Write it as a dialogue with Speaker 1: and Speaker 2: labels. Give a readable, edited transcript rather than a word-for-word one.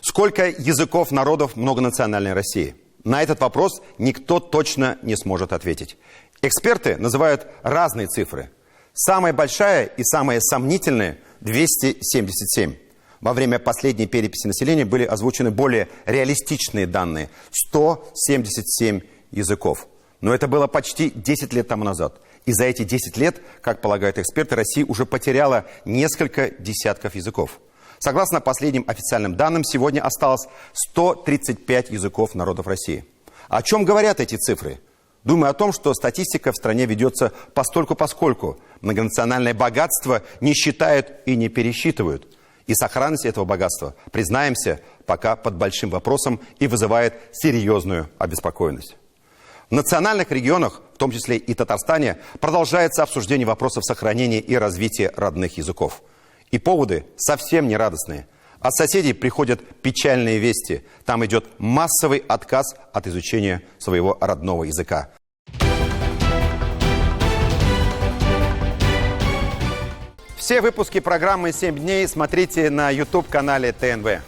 Speaker 1: Сколько языков народов многонациональной России? На этот вопрос никто точно не сможет ответить. Эксперты называют разные цифры. Самая большая и самая сомнительная – 277. Во время последней переписи населения были озвучены более реалистичные данные – 177 языков. Но это было почти 10 лет тому назад. И за эти 10 лет, как полагают эксперты, Россия уже потеряла несколько десятков языков. Согласно последним официальным данным, сегодня осталось 135 языков народов России. О чем говорят эти цифры? Думаю о том, что статистика в стране ведется постольку-поскольку. Многонациональное богатство не считают и не пересчитывают. И сохранность этого богатства, признаемся, пока под большим вопросом и вызывает серьезную обеспокоенность. В национальных регионах, в том числе и Татарстане, продолжается обсуждение вопросов сохранения и развития родных языков. И поводы совсем не радостные. От соседей приходят печальные вести. Там идет массовый отказ от изучения своего родного языка. Все выпуски программы «7 дней» смотрите на YouTube-канале ТНВ.